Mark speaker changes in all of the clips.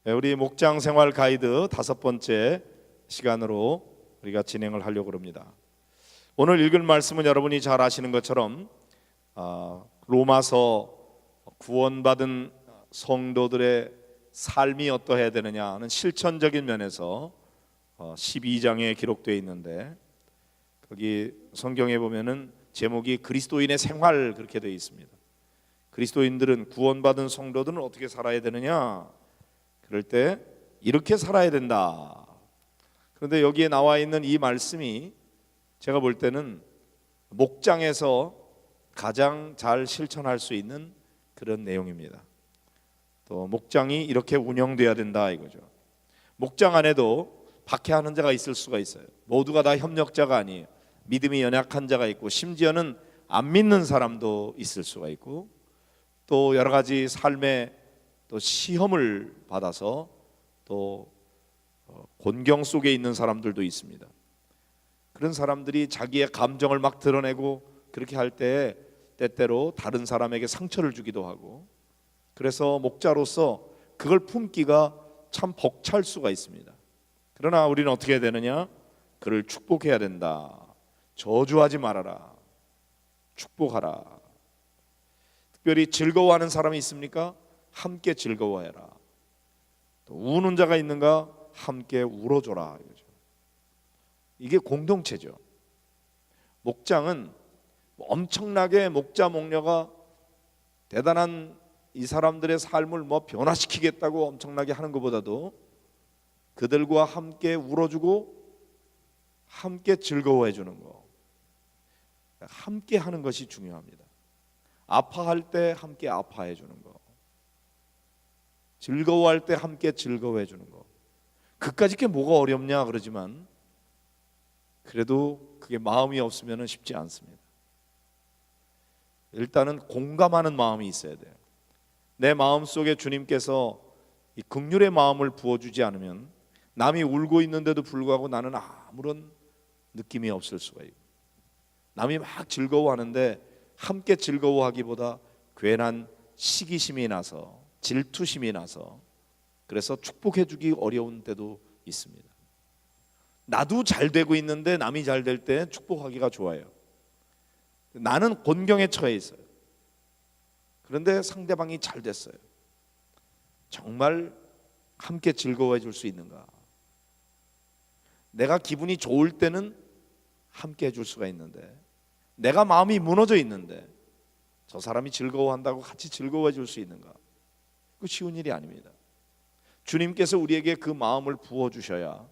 Speaker 1: 우리 목장 생활 가이드 5번째 시간으로 우리가 진행을 하려고 합니다. 오늘 읽을 말씀은 여러분이 잘 아시는 것처럼 로마서 구원받은 성도들의 삶이 어떠해야 되느냐 하는 실천적인 면에서 12장에 기록되어 있는데, 거기 성경에 보면은 제목이 그리스도인의 생활 그렇게 되어 있습니다. 그리스도인들은, 구원받은 성도들은 어떻게 살아야 되느냐? 그럴 때 이렇게 살아야 된다. 그런데 여기에 나와 있는 이 말씀이 제가 볼 때는 목장에서 가장 잘 실천할 수 있는 그런 내용입니다. 또 목장이 이렇게 운영돼야 된다 이거죠. 목장 안에도 박해하는 자가 있을 수가 있어요. 모두가 다 협력자가 아니에요. 믿음이 연약한 자가 있고, 심지어는 안 믿는 사람도 있을 수가 있고, 또 여러 가지 삶의 또 시험을 받아서 또 곤경 속에 있는 사람들도 있습니다. 그런 사람들이 자기의 감정을 막 드러내고 그렇게 할 때 때때로 다른 사람에게 상처를 주기도 하고, 그래서 목자로서 그걸 품기가 참 벅찰 수가 있습니다. 그러나 우리는 어떻게 해야 되느냐? 그를 축복해야 된다. 저주하지 말아라. 축복하라. 특별히 즐거워하는 사람이 있습니까? 함께 즐거워해라. 또 우는 자가 있는가? 함께 울어줘라. 이게 공동체죠. 목장은 엄청나게 목자 목녀가 대단한 이 사람들의 삶을 변화시키겠다고 엄청나게 하는 것보다도 그들과 함께 울어주고 함께 즐거워해 주는 거, 함께 하는 것이 중요합니다. 아파할 때 함께 아파해 주는 거, 즐거워할 때 함께 즐거워해 주는 거. 그까짓 게 뭐가 어렵냐 그러지만, 그래도 그게 마음이 없으면 쉽지 않습니다. 일단은 공감하는 마음이 있어야 돼요. 내 마음속에 주님께서 이 긍휼의 마음을 부어주지 않으면 남이 울고 있는데도 불구하고 나는 아무런 느낌이 없을 수가 있고, 남이 막 즐거워하는데 함께 즐거워하기보다 괜한 시기심이 나서, 질투심이 나서, 그래서 축복해주기 어려운 때도 있습니다. 나도 잘 되고 있는데 남이 잘 될 때 축복하기가 좋아요. 나는 곤경에 처해 있어요. 그런데 상대방이 잘 됐어요. 정말 함께 즐거워해 줄 수 있는가? 내가 기분이 좋을 때는 함께 해줄 수가 있는데, 내가 마음이 무너져 있는데 저 사람이 즐거워한다고 같이 즐거워해 줄 수 있는가? 그 쉬운 일이 아닙니다. 주님께서 우리에게 그 마음을 부어주셔야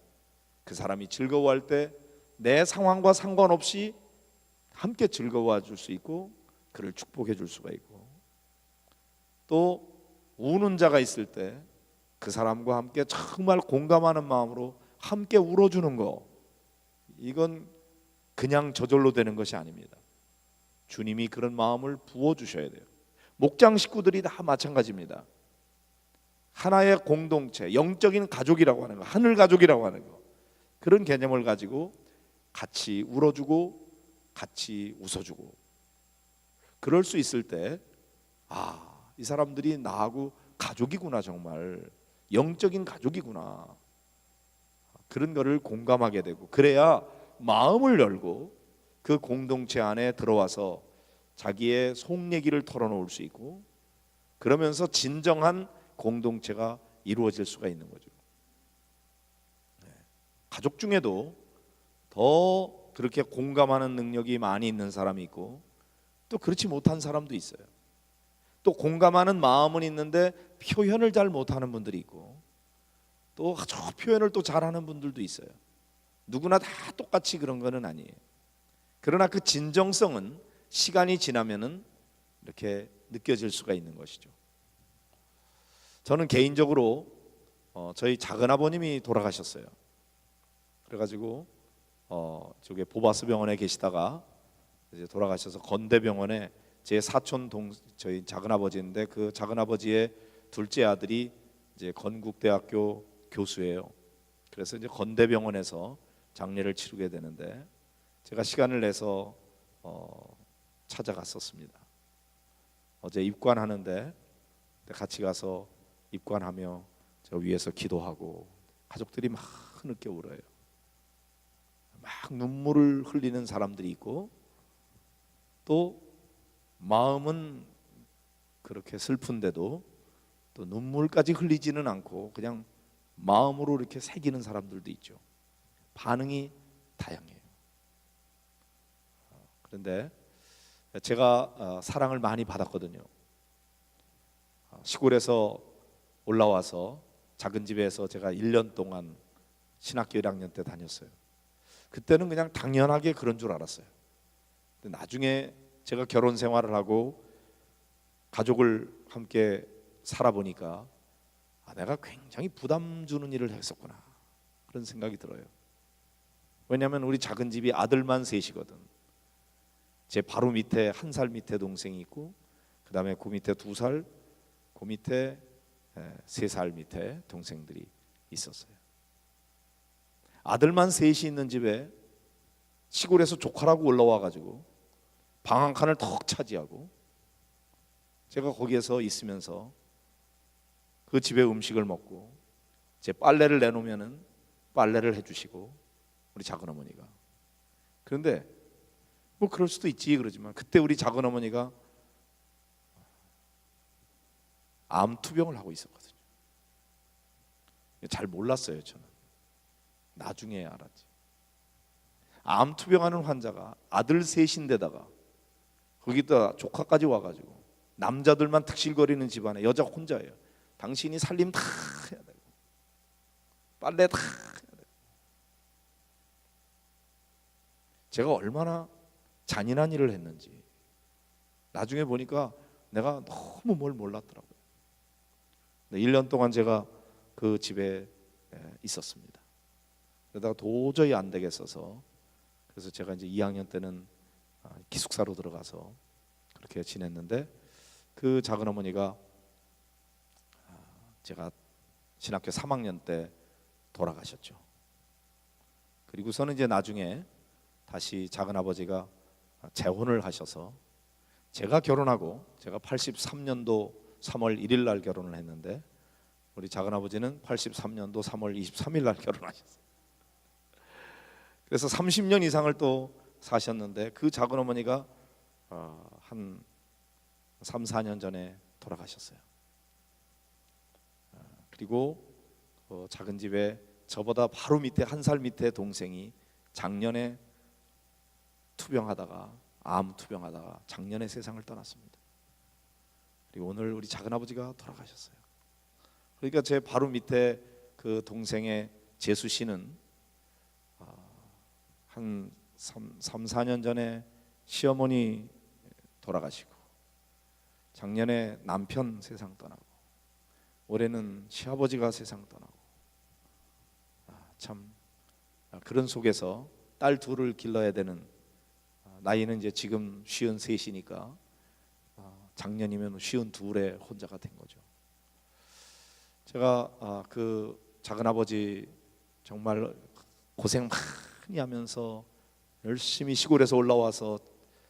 Speaker 1: 그 사람이 즐거워할 때 내 상황과 상관없이 함께 즐거워해 줄 수 있고, 그를 축복해 줄 수가 있고, 또 우는 자가 있을 때 그 사람과 함께 정말 공감하는 마음으로 함께 울어주는 거, 이건 그냥 저절로 되는 것이 아닙니다. 주님이 그런 마음을 부어주셔야 돼요. 목장 식구들이 다 마찬가지입니다. 하나의 공동체, 영적인 가족이라고 하는 거, 하늘 가족이라고 하는 거, 그런 개념을 가지고 같이 울어주고 같이 웃어주고, 그럴 수 있을 때 이 사람들이 나하고 가족이구나, 정말 영적인 가족이구나, 그런 거를 공감하게 되고, 그래야 마음을 열고 그 공동체 안에 들어와서 자기의 속 얘기를 털어놓을 수 있고, 그러면서 진정한 공동체가 이루어질 수가 있는 거죠. 가족 중에도 더 그렇게 공감하는 능력이 많이 있는 사람이 있고, 또 그렇지 못한 사람도 있어요. 또 공감하는 마음은 있는데 표현을 잘 못하는 분들이 있고, 또 저 표현을 또 잘하는 분들도 있어요. 누구나 다 똑같이 그런 거는 아니에요. 그러나 그 진정성은 시간이 지나면은 이렇게 느껴질 수가 있는 것이죠. 저는 개인적으로 저희 작은아버님이 돌아가셨어요. 그래가지고 저기 보바스 병원에 계시다가 이제 돌아가셔서 건대병원에, 제 사촌 저희 작은아버지인데 그 작은아버지의 둘째 아들이 이제 건국대학교 교수예요. 그래서 이제 건대병원에서 장례를 치르게 되는데, 제가 시간을 내서 찾아갔었습니다. 어제 입관하는데 같이 가서 입관하며 저 위에서 기도하고 가족들이 막 흐느껴 울어요. 막 눈물을 흘리는 사람들이 있고 또 마음은 그렇게 슬픈데도 또 눈물까지 흘리지는 않고 그냥 마음으로 이렇게 새기는 사람들도 있죠. 반응이 다양해요. 그런데 제가 사랑을 많이 받았거든요. 시골에서 올라와서 작은 집에서 제가 1년 동안 신학교 1학년 때 다녔어요. 그때는 그냥 당연하게 그런 줄 알았어요. 근데 나중에 제가 결혼 생활을 하고 가족을 함께 살아보니까 내가 굉장히 부담 주는 일을 했었구나 그런 생각이 들어요. 왜냐하면 우리 작은 집이 아들만 셋이거든. 제 바로 밑에 1살 밑에 동생이 있고 그 다음에 그 밑에 2살, 그 밑에 3살 밑에 동생들이 있었어요. 아들만 셋이 있는 집에 시골에서 조카라고 올라와가지고 방 한 칸을 턱 차지하고 제가 거기에서 있으면서 그 집에 음식을 먹고 제 빨래를 내놓으면은 빨래를 해주시고 우리 작은 어머니가. 그런데 뭐 그럴 수도 있지 그러지만 그때 우리 작은 어머니가 암 투병을 하고 있었거든요. 잘 몰랐어요 저는. 나중에 알았지. 암 투병하는 환자가 아들 셋인데다가 거기다 조카까지 와가지고 남자들만 득실거리는 집안에 여자 혼자예요. 당신이 살림 다 해야 되고 빨래 다 해야 되고. 제가 얼마나 잔인한 일을 했는지 나중에 보니까 내가 너무 뭘 몰랐더라고요. 1년 동안 제가 그 집에 있었습니다. 그러다가 도저히 안 되겠어서 그래서 제가 이제 2학년 때는 기숙사로 들어가서 그렇게 지냈는데 그 작은 어머니가 제가 신학교 3학년 때 돌아가셨죠. 그리고서는 이제 나중에 다시 작은 아버지가 재혼을 하셔서 제가 결혼하고 제가 83년도 3월 1일 날 결혼을 했는데 우리 작은 아버지는 83년도 3월 23일 날 결혼하셨어요. 그래서 30년 이상을 또 사셨는데 그 작은 어머니가 한 3, 4년 전에 돌아가셨어요. 그리고 작은 집에 저보다 바로 밑에 1살 밑에 동생이 작년에 투병하다가 암 투병하다가 작년에 세상을 떠났습니다. 그리고 오늘 우리 작은 아버지가 돌아가셨어요. 그러니까 제 바로 밑에 그 동생의 재수 씨는 한 3, 4년 전에 시어머니 돌아가시고 작년에 남편 세상 떠나고 올해는 시아버지가 세상 떠나고 참 그런 속에서 딸 둘을 길러야 되는 나이는 이제 지금 53이니까 작년이면 52에 혼자가 된 거죠. 제가 그 작은 아버지 정말 고생 많이 하면서 열심히 시골에서 올라와서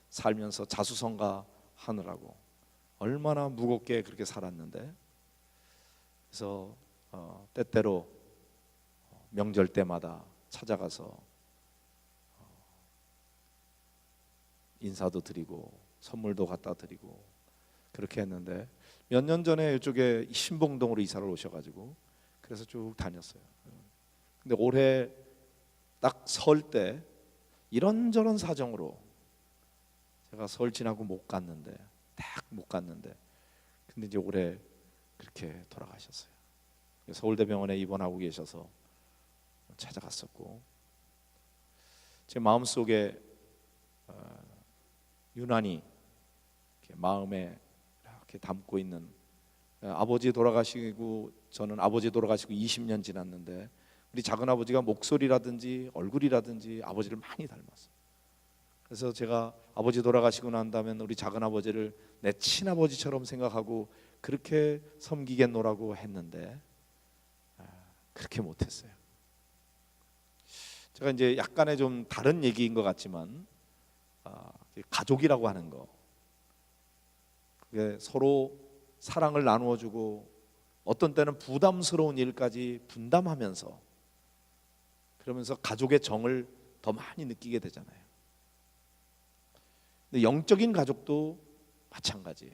Speaker 1: 살면서 자수성가 하느라고 얼마나 무겁게 그렇게 살았는데 그래서 때때로 명절 때마다 찾아가서 인사도 드리고 선물도 갖다 드리고 그렇게 했는데 몇 년 전에 이쪽에 신봉동으로 이사를 오셔가지고 그래서 쭉 다녔어요. 근데 올해 딱 설 때 이런저런 사정으로 제가 설 지나고 못 갔는데 딱 못 갔는데 근데 이제 올해 그렇게 돌아가셨어요. 서울대병원에 입원하고 계셔서 찾아갔었고 제 마음속에 유난히 이렇게 마음에 이렇게 담고 있는 아버지 돌아가시고 저는 아버지 돌아가시고 20년 지났는데 우리 작은 아버지가 목소리라든지 얼굴이라든지 아버지를 많이 닮았어요. 그래서 제가 아버지 돌아가시고 난 다음에 우리 작은 아버지를 내 친아버지처럼 생각하고 그렇게 섬기겠노라고 했는데 그렇게 못했어요. 제가 이제 약간의 좀 다른 얘기인 것 같지만 가족이라고 하는 거 그게 서로 사랑을 나누어주고 어떤 때는 부담스러운 일까지 분담하면서, 그러면서 가족의 정을 더 많이 느끼게 되잖아요. 근데 영적인 가족도 마찬가지예요.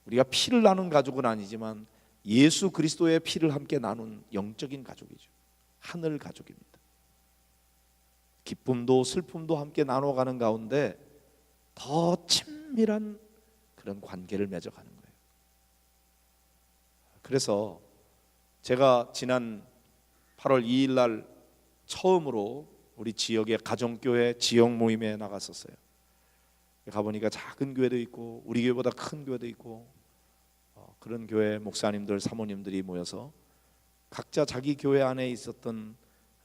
Speaker 1: 우리가 피를 나눈 가족은 아니지만 예수 그리스도의 피를 함께 나눈 영적인 가족이죠. 하늘 가족입니다. 기쁨도 슬픔도 함께 나눠가는 가운데 더 친밀한 그런 관계를 맺어가는 거예요. 그래서 제가 지난 8월 2일 날 처음으로 우리 지역의 가정교회 지역 모임에 나갔었어요. 가보니까 작은 교회도 있고 우리 교회보다 큰 교회도 있고, 그런 교회 목사님들 사모님들이 모여서 각자 자기 교회 안에 있었던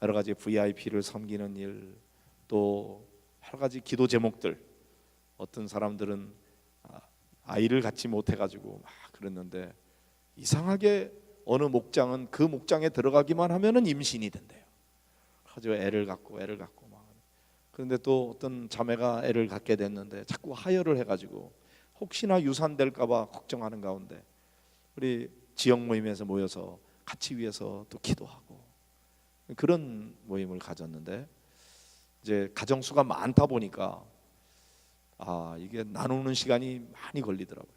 Speaker 1: 여러 가지 VIP를 섬기는 일, 또 여러 가지 기도 제목들, 어떤 사람들은 아이를 갖지 못해가지고 막 그랬는데, 이상하게 어느 목장은 그 목장에 들어가기만 하면은 임신이 된대요. 그래서 애를 갖고 막. 그런데 또 어떤 자매가 애를 갖게 됐는데 자꾸 하혈을 해가지고 혹시나 유산될까봐 걱정하는 가운데 우리 지역 모임에서 모여서 같이 위해서 또 기도하고 그런 모임을 가졌는데, 이제 가정수가 많다 보니까 이게 나누는 시간이 많이 걸리더라고요.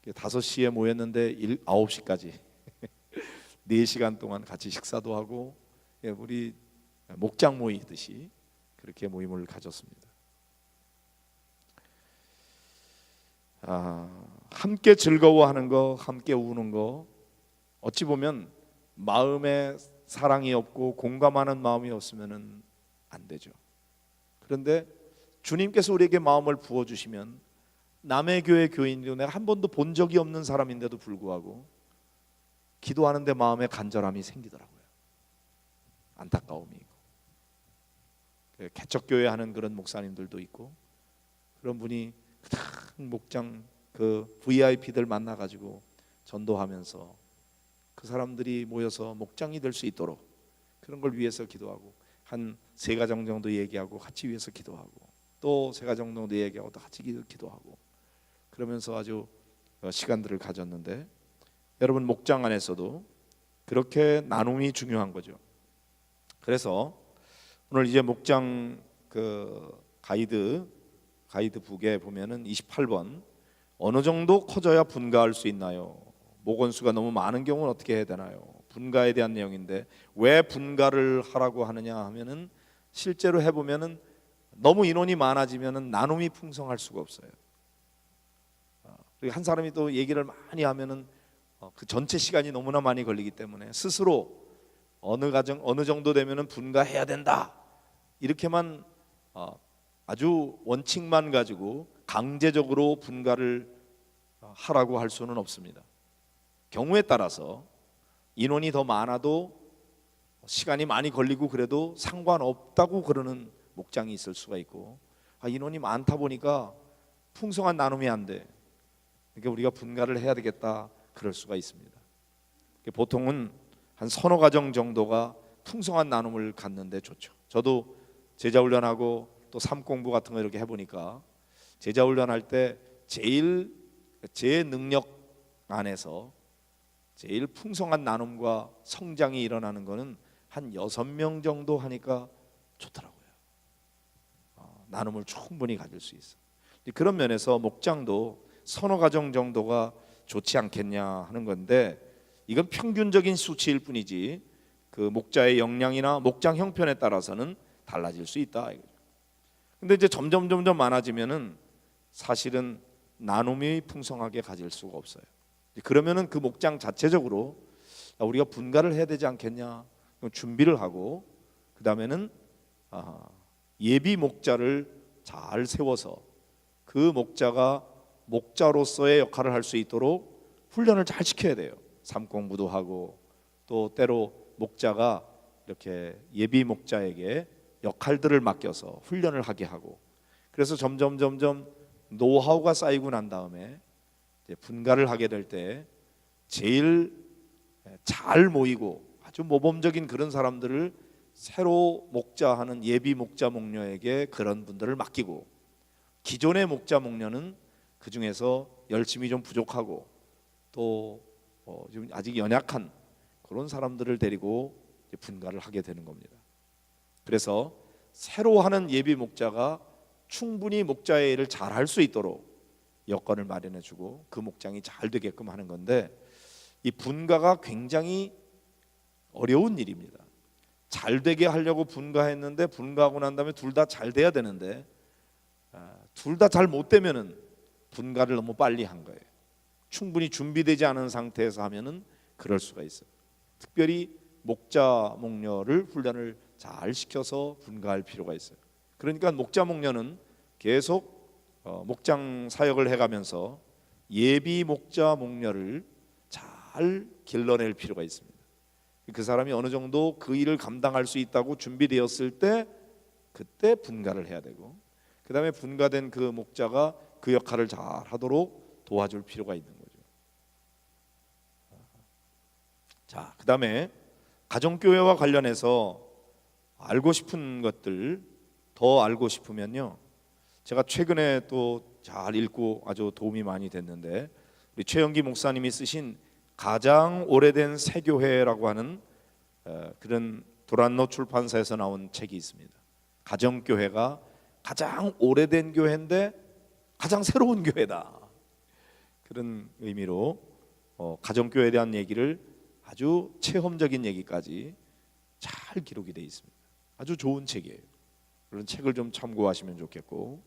Speaker 1: 5시에 모였는데 9시까지 4시간 동안 같이 식사도 하고, 우리 목장 모이듯이 그렇게 모임을 가졌습니다. 함께 즐거워하는 거, 함께 우는 거, 어찌 보면 마음에 사랑이 없고 공감하는 마음이 없으면 안 되죠. 그런데 주님께서 우리에게 마음을 부어주시면, 남의 교회 교인도 내가 한 번도 본 적이 없는 사람인데도 불구하고 기도하는데 마음에 간절함이 생기더라고요. 안타까움이 있고, 개척교회 하는 그런 목사님들도 있고, 그런 분이 큰 목장 그 VIP들 만나가지고 전도하면서 그 사람들이 모여서 목장이 될 수 있도록 그런 걸 위해서 기도하고, 한 3가정 정도 얘기하고 같이 위해서 기도하고, 또 3가정 정도 얘기하고 또 같이 기도하고, 그러면서 아주 시간들을 가졌는데, 여러분 목장 안에서도 그렇게 나눔이 중요한 거죠. 그래서 오늘 이제 목장 그 가이드북에 보면은 28번, 어느 정도 커져야 분가할 수 있나요? 목원수가 너무 많은 경우는 어떻게 해야 되나요? 분가에 대한 내용인데, 왜 분가를 하라고 하느냐 하면은, 실제로 해보면은 너무 인원이 많아지면은 나눔이 풍성할 수가 없어요. 그리고 한 사람이 또 얘기를 많이 하면은 그 전체 시간이 너무나 많이 걸리기 때문에 스스로 어느 정도 되면은 분가해야 된다, 이렇게만 아주 원칙만 가지고 강제적으로 분가를 하라고 할 수는 없습니다. 경우에 따라서 인원이 더 많아도 시간이 많이 걸리고 그래도 상관없다고 그러는 목장이 있을 수가 있고, 인원이 많다 보니까 풍성한 나눔이 안 돼, 그러니까 우리가 분가를 해야 되겠다, 그럴 수가 있습니다. 보통은 한 3-4가정 정도가 풍성한 나눔을 갖는데 좋죠. 저도 제자훈련하고 또 삶공부 같은 거 이렇게 해보니까, 제자훈련할 때 제일 제 능력 안에서 제일 풍성한 나눔과 성장이 일어나는 거는 한 6명 정도 하니까 좋더라고요. 나눔을 충분히 가질 수 있어. 그런 면에서 목장도 3-4가정 정도가 좋지 않겠냐 하는 건데, 이건 평균적인 수치일 뿐이지 그 목자의 역량이나 목장 형편에 따라서는 달라질 수 있다. 근데 이제 점점 많아지면은 사실은 나눔이 풍성하게 가질 수가 없어요. 그러면은 그 목장 자체적으로 우리가 분가를 해야 되지 않겠냐 준비를 하고, 그 다음에는 예비 목자를 잘 세워서 그 목자가 목자로서의 역할을 할 수 있도록 훈련을 잘 시켜야 돼요. 삶공부도 하고, 또 때로 목자가 이렇게 예비 목자에게 역할들을 맡겨서 훈련을 하게 하고, 그래서 점점 노하우가 쌓이고 난 다음에 이제 분가를 하게 될 때 제일 잘 모이고 아주 모범적인 그런 사람들을 새로 목자하는 예비 목자 목녀에게 그런 분들을 맡기고, 기존의 목자 목녀는 그 중에서 열심히 좀 부족하고 또 지금 아직 연약한 그런 사람들을 데리고 분가를 하게 되는 겁니다. 그래서 새로 하는 예비 목자가 충분히 목자의 일을 잘 할 수 있도록 여건을 마련해주고 그 목장이 잘 되게끔 하는 건데, 이 분가가 굉장히 어려운 일입니다. 잘 되게 하려고 분가했는데 분가하고 난 다음에 둘 다 잘 돼야 되는데 둘 다 잘 못 되면은 분가를 너무 빨리 한 거예요. 충분히 준비되지 않은 상태에서 하면은 그럴 수가 있어요. 특별히 목자 목녀를 훈련을 잘 시켜서 분가할 필요가 있어요. 그러니까 목자 목녀는 계속 목장 사역을 해가면서 예비 목자 목녀를 잘 길러낼 필요가 있습니다. 그 사람이 어느 정도 그 일을 감당할 수 있다고 준비되었을 때 그때 분가를 해야 되고, 그 다음에 분가된 그 목자가 그 역할을 잘 하도록 도와줄 필요가 있는 거죠. 자, 그 다음에 가정교회와 관련해서 알고 싶은 것들 더 알고 싶으면요, 제가 최근에 또 잘 읽고 아주 도움이 많이 됐는데, 우리 최영기 목사님이 쓰신 가장 오래된 새교회라고 하는 그런 도란노 출판사에서 나온 책이 있습니다. 가정교회가 가장 오래된 교회인데 가장 새로운 교회다, 그런 의미로 가정교회에 대한 얘기를 아주 체험적인 얘기까지 잘 기록이 되어 있습니다. 아주 좋은 책이에요. 그런 책을 좀 참고하시면 좋겠고,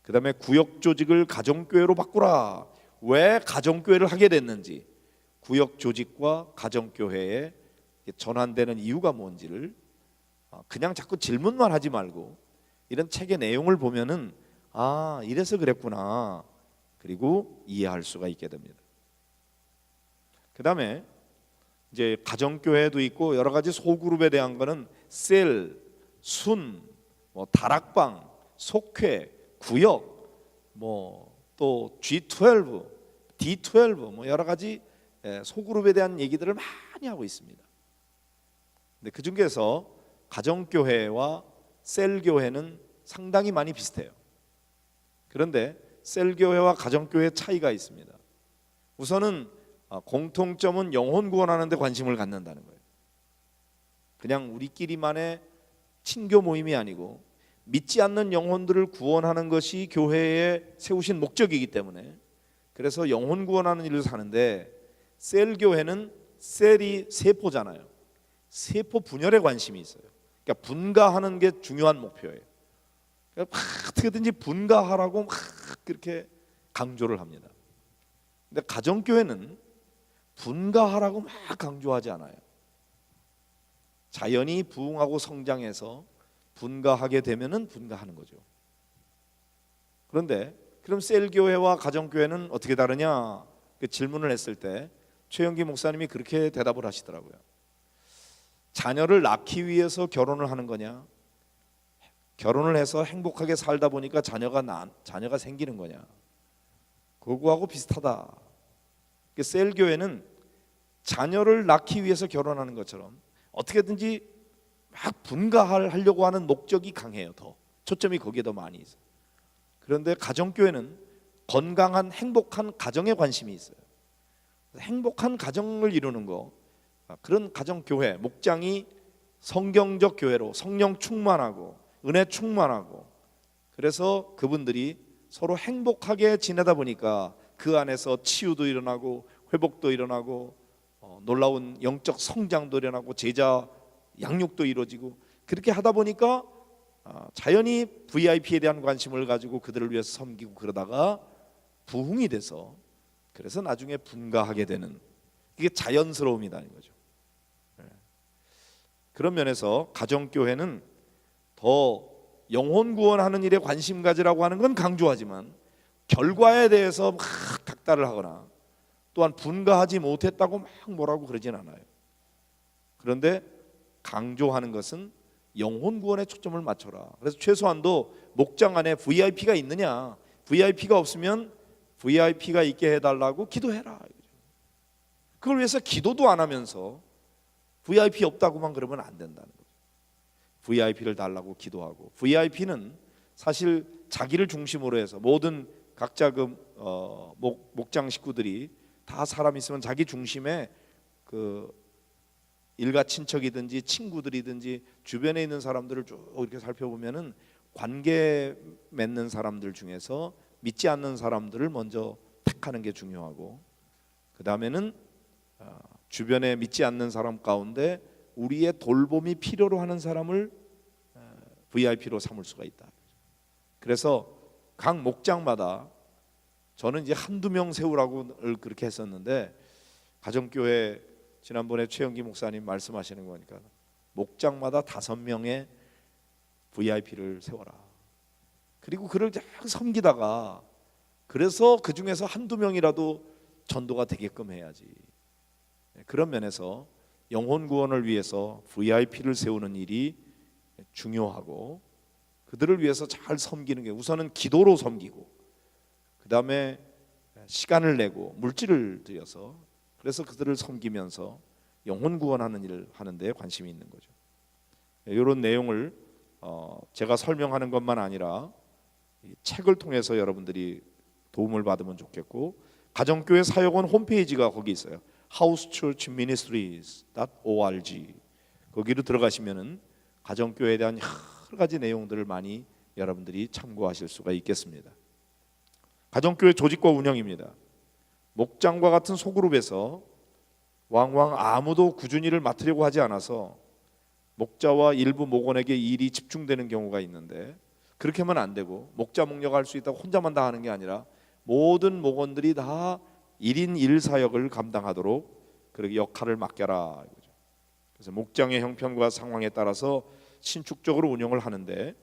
Speaker 1: 그 다음에 구역조직을 가정교회로 바꾸라. 왜 가정교회를 하게 됐는지, 구역조직과 가정교회에 전환되는 이유가 뭔지를 그냥 자꾸 질문만 하지 말고 이런 책의 내용을 보면은 아, 이래서 그랬구나, 그리고 이해할 수가 있게 됩니다. 그 다음에 이제 가정교회도 있고 여러 가지 소그룹에 대한 거는 셀, 순, 다락방, 속회, 구역, 또 G12, D12 여러 가지 소그룹에 대한 얘기들을 많이 하고 있습니다. 근데 그 중에서 가정교회와 셀교회는 상당히 많이 비슷해요. 그런데 셀교회와 가정교회의 차이가 있습니다. 우선은 공통점은 영혼 구원하는 데 관심을 갖는다는 거예요. 그냥 우리끼리만의 친교 모임이 아니고 믿지 않는 영혼들을 구원하는 것이 교회에 세우신 목적이기 때문에, 그래서 영혼 구원하는 일을 사는데, 셀교회는 셀이 세포잖아요. 세포 분열에 관심이 있어요. 그러니까 분가하는 게 중요한 목표예요. 그러니까 어떻게든지 분가하라고 막 그렇게 강조를 합니다. 근데 가정교회는 분가하라고 막 강조하지 않아요. 자연히 부흥하고 성장해서 분가하게 되면은 분가하는 거죠. 그런데 그럼 셀교회와 가정교회는 어떻게 다르냐? 그 질문을 했을 때 최영기 목사님이 그렇게 대답을 하시더라고요. 자녀를 낳기 위해서 결혼을 하는 거냐? 결혼을 해서 행복하게 살다 보니까 자녀가 생기는 거냐? 그거하고 비슷하다. 셀교회는 자녀를 낳기 위해서 결혼하는 것처럼 어떻게든지 막 분가하려고 하는 목적이 강해요. 더 초점이 거기에 더 많이 있어요. 그런데 가정교회는 건강한 행복한 가정에 관심이 있어요. 행복한 가정을 이루는 거, 그런 가정교회 목장이 성경적 교회로 성령 충만하고 은혜 충만하고, 그래서 그분들이 서로 행복하게 지내다 보니까 그 안에서 치유도 일어나고 회복도 일어나고 놀라운 영적 성장도 일어나고 제자 양육도 이루어지고, 그렇게 하다 보니까 자연히 VIP에 대한 관심을 가지고 그들을 위해서 섬기고 그러다가 부흥이 돼서, 그래서 나중에 분가하게 되는, 이게 자연스러움이라는 거죠. 그런 면에서 가정교회는 더 영혼 구원하는 일에 관심 가지라고 하는 건 강조하지만 결과에 대해서 막 닥달을 하거나 또한 분가하지 못했다고 막 뭐라고 그러진 않아요. 그런데 강조하는 것은 영혼 구원에 초점을 맞춰라. 그래서 최소한도 목장 안에 VIP가 있느냐, VIP가 없으면 VIP가 있게 해달라고 기도해라. 그걸 위해서 기도도 안 하면서 VIP 없다고만 그러면 안 된다는 거죠. VIP를 달라고 기도하고, VIP는 사실 자기를 중심으로 해서 모든 각자 목장 식구들이 다 사람 있으면 자기 중심에 그 일가 친척이든지 친구들이든지 주변에 있는 사람들을 쭉 이렇게 살펴보면은 관계 맺는 사람들 중에서 믿지 않는 사람들을 먼저 택하는 게 중요하고, 그 다음에는 주변에 믿지 않는 사람 가운데 우리의 돌봄이 필요로 하는 사람을 VIP로 삼을 수가 있다. 그래서 각 목장마다 저는 이제 한두 명 세우라고 그렇게 했었는데, 가정교회 지난번에 최영기 목사님 말씀하시는 거니까 목장마다 5명의 VIP를 세워라. 그리고 그를 쫙 섬기다가 그래서 그 중에서 한두 명이라도 전도가 되게끔 해야지. 그런 면에서 영혼 구원을 위해서 VIP를 세우는 일이 중요하고, 그들을 위해서 잘 섬기는 게 우선은 기도로 섬기고, 그 다음에 시간을 내고 물질을 들여서 그래서 그들을 섬기면서 영혼 구원하는 일을 하는 데 관심이 있는 거죠. 이런 내용을 제가 설명하는 것만 아니라 책을 통해서 여러분들이 도움을 받으면 좋겠고, 가정교회 사역원 홈페이지가 거기 있어요. housechurchministries.org. 거기로 들어가시면은 가정교회에 대한 여러 가지 내용들을 많이 여러분들이 참고하실 수가 있겠습니다. 가정교회 조직과 운영입니다. 목장과 같은 소그룹에서 왕왕 아무도 꾸준히 일을 맡으려고 하지 않아서 목자와 일부 목원에게 일이 집중되는 경우가 있는데, 그렇게 하면 안 되고, 목자 목녀가 할 수 있다고 혼자만 다 하는 게 아니라 모든 목원들이 다 1인 1사역을 감당하도록 그렇게 역할을 맡겨라. 그래서 목장의 형편과 상황에 따라서 신축적으로 운영을 하는데,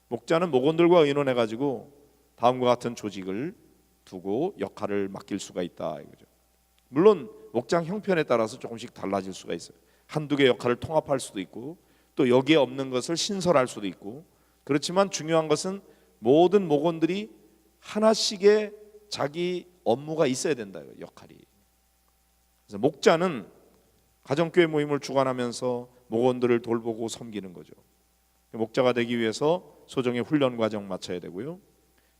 Speaker 1: 목자는 목원들과 의논해 가지고 다음과 같은 조직을 두고 역할을 맡길 수가 있다 이거죠. 물론 목장 형편에 따라서 조금씩 달라질 수가 있어요. 한두 개 역할을 통합할 수도 있고, 또 여기에 없는 것을 신설할 수도 있고, 그렇지만 중요한 것은 모든 목원들이 하나씩의 자기 업무가 있어야 된다, 역할이. 그래서 목자는 가정교회 모임을 주관하면서 목원들을 돌보고 섬기는 거죠. 목자가 되기 위해서 소정의 훈련 과정 마쳐야 되고요,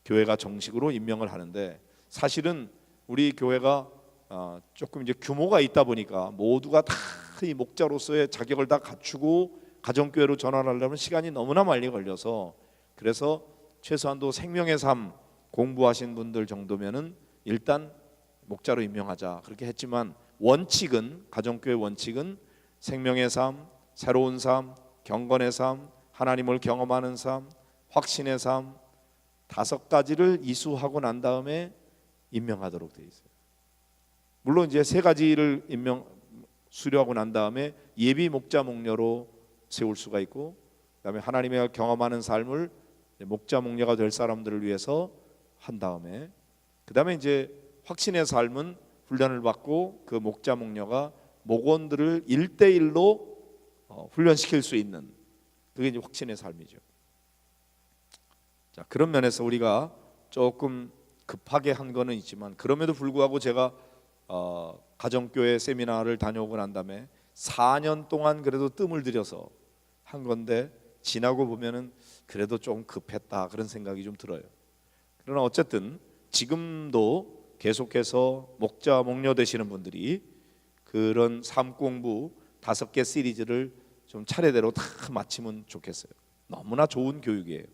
Speaker 1: 교회가 정식으로 임명을 하는데, 사실은 우리 교회가 조금 이제 규모가 있다 보니까 모두가 다 이 목자로서의 자격을 다 갖추고 가정교회로 전환하려면 시간이 너무나 많이 걸려서, 그래서 최소한도 생명의 삶 공부하신 분들 정도면은 일단 목자로 임명하자 그렇게 했지만, 원칙은, 가정교회 원칙은 생명의 삶, 새로운 삶, 경건의 삶, 하나님을 경험하는 삶, 확신의 삶, 5가지를 이수하고 난 다음에 임명하도록 되어 있어요. 물론 이제 3가지를 수료하고 난 다음에 예비 목자 목녀로 세울 수가 있고, 그다음에 하나님의 경험하는 삶을 목자 목녀가 될 사람들을 위해서 한 다음에, 그다음에 이제 확신의 삶은 훈련을 받고 그 목자 목녀가 목원들을 1대1로 훈련시킬 수 있는, 그게 이제 확신의 삶이죠. 자, 그런 면에서 우리가 조금 급하게 한 거는 있지만, 그럼에도 불구하고 제가 가정교회 세미나를 다녀오고 난 다음에 4년 동안 그래도 뜸을 들여서 한 건데, 지나고 보면은 그래도 좀 급했다 그런 생각이 좀 들어요. 그러나 어쨌든 지금도 계속해서 목자 목녀 되시는 분들이 그런 삶 공부 5개 시리즈를 좀 차례대로 다 마치면 좋겠어요. 너무나 좋은 교육이에요.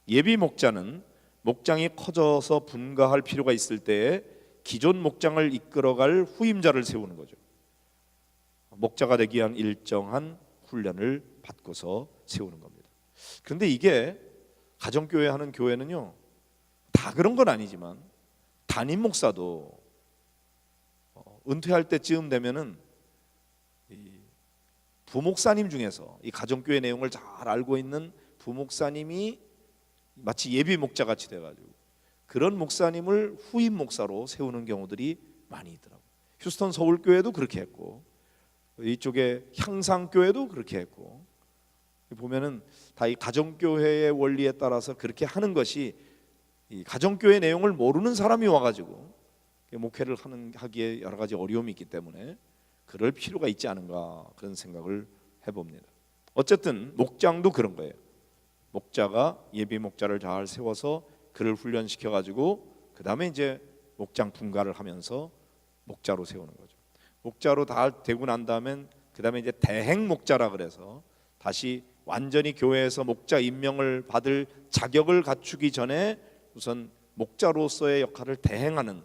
Speaker 1: 예비 목자는 목장이 커져서 분가할 필요가 있을 때에 기존 목장을 이끌어갈 후임자를 세우는 거죠. 목자가 되기 위한 일정한 훈련을 받고서 세우는 겁니다. 그런데 이게 가정교회 하는 교회는요, 다 그런 건 아니지만 담임 목사도 은퇴할 때쯤 되면은 부목사님 중에서 이 가정교회 내용을 잘 알고 있는 부목사님이 마치 예비 목자 같이 돼가지고 그런 목사님을 후임 목사로 세우는 경우들이 많이 있더라고요. 휴스턴 서울교회도 그렇게 했고, 이쪽에 향상교회도 그렇게 했고, 보면은 다 이 가정교회의 원리에 따라서 그렇게 하는 것이, 이 가정교회 내용을 모르는 사람이 와가지고 목회를 하기에 여러 가지 어려움이 있기 때문에 그럴 필요가 있지 않은가 그런 생각을 해봅니다. 어쨌든 목장도 그런 거예요. 목자가 예비 목자를 잘 세워서 그를 훈련시켜 가지고 그 다음에 이제 목장 분가를 하면서 목자로 세우는 거죠. 목자로 다 되고 난 다음엔 그 다음에 이제 대행 목자라 그래서 다시 완전히 교회에서 목자 임명을 받을 자격을 갖추기 전에 우선 목자로서의 역할을 대행하는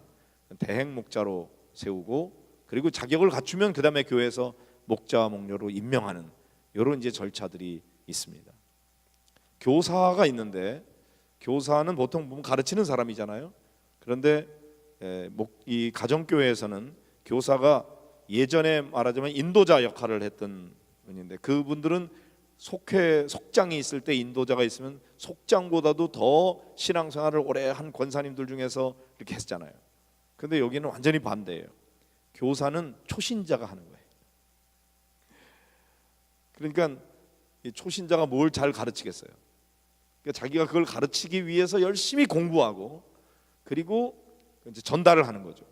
Speaker 1: 대행 목자로 세우고, 그리고 자격을 갖추면 그 다음에 교회에서 목자와 목녀로 임명하는 이런 이제 절차들이 있습니다. 교사가 있는데 교사는 보통 보면 가르치는 사람이잖아요. 그런데 이 가정교회에서는 교사가 예전에 말하자면 인도자 역할을 했던 분인데, 그분들은 속장이 있을 때 인도자가 있으면 속장보다도 더 신앙생활을 오래 한 권사님들 중에서 이렇게 했잖아요. 근데 여기는 완전히 반대예요. 교사는 초신자가 하는 거예요. 그러니까 이 초신자가 뭘 잘 가르치겠어요. 그러니까 자기가 그걸 가르치기 위해서 열심히 공부하고 그리고 이제 전달을 하는 거죠.